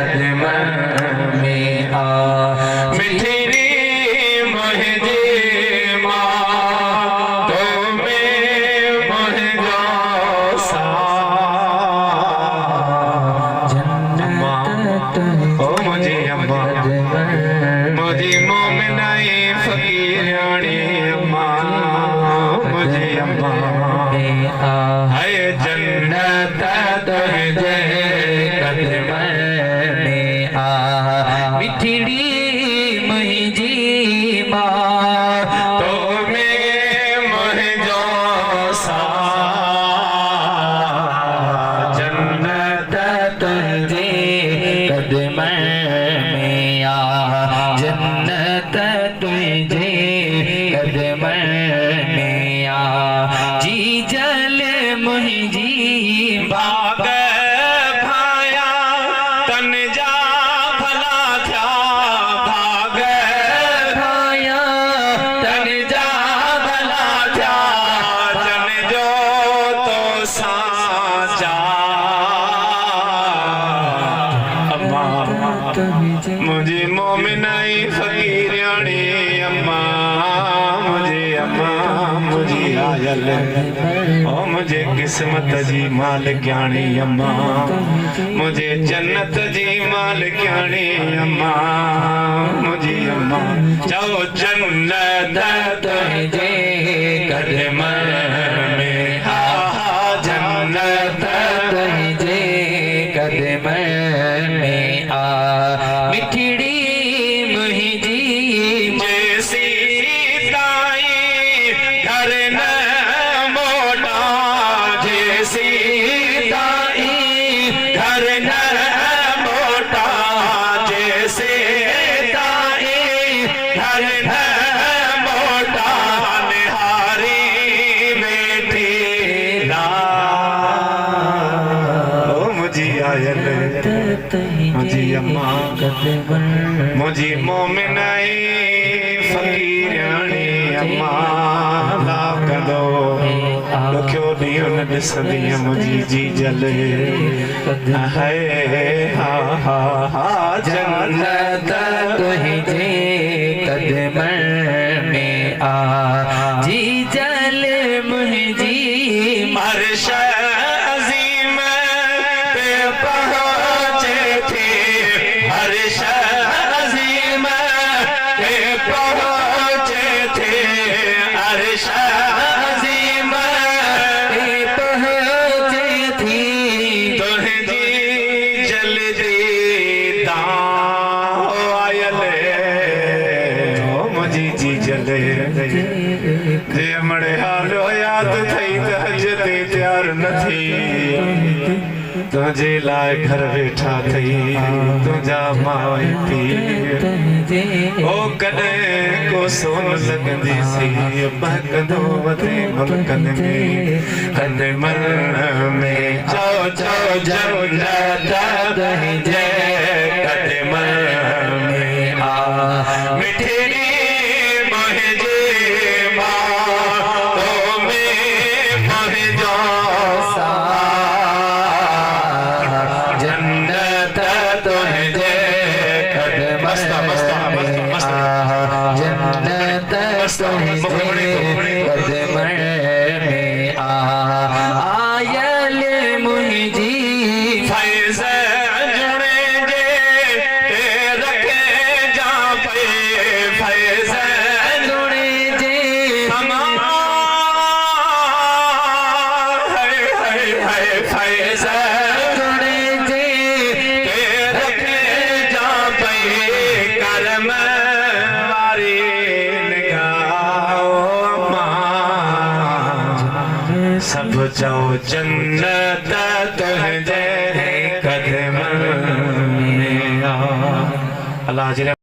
कदम में आ मिठड़ी मुझे माँ तो में मुझो सा जन्नत ओ मुझे अम्मा मुझे मोमिनाई फकीरानी अम्मा मुझे अम्मा है जन्नत तुझे कदम में आ मिठड़ी मुझी माँ तो में मुझो सा जन्नत तुझे कदम में आ जन्नत तुझे कदम में आ जी जल मुझी बाग भाया तन जा भला थया भाग भाया तन जा भला थया जन जो तो साचा अम्मा मुझे मोमिनाई फकीरानी अम्मा मुझे आयल ओ मुझे किस्मत जी मालिकानी अम्मा मुझे जन्नत जी मालिकानी अम्मा मुझे अम्मा जाओ जन्नत तुझे कदम में आ जन्नत तुझे कदम में आ मिठड़ी मुझी जैसी ताई घर न मोटा जैसी ताई घर न मोटा जैसे ताई घर न मोटा निहारी बेटी ला ओ मुझी आयल मुझी अम्मा मुझी मोमिनाई फकीरानी अम्मा ला कदो लख्यो ॾींहुं न ॾिसंदी मुझी जी जल है हा हा हा जन्नत तुझे कदम में आ जी जल मुझी मर्श अज़ीम पे पहुँचे थे हर्ष अज़ीम पे पहुँचे थे हर्ष अज़ीम पे पहुँचे थी तुझी जल्दी दाओ आयल ओ मुझी जी जले जे मड़े हालो याद थई त हजते तैयार न थी तुझे लाए घर बैठा थई तुझा माई पी ओ कदे को सोन लगंदी सी बहकंदो वते मुल्कन में कदम में जाओ जाओ जाओ जाता तुझे कदम में आ मिठड़ी मुझे माँ तो में मुझो सा जन्नत तुझे कदम में आ जन्नत तुझे कदम में आ आयल मुझी फैज़ जुड़े जे रखे जा पे फैज़ जुड़े जे हमारा है फैज़ जुड़े जे रखे जा पे करम वारी सब जाओ जन्नत तुझे कदम में आ अल्लाह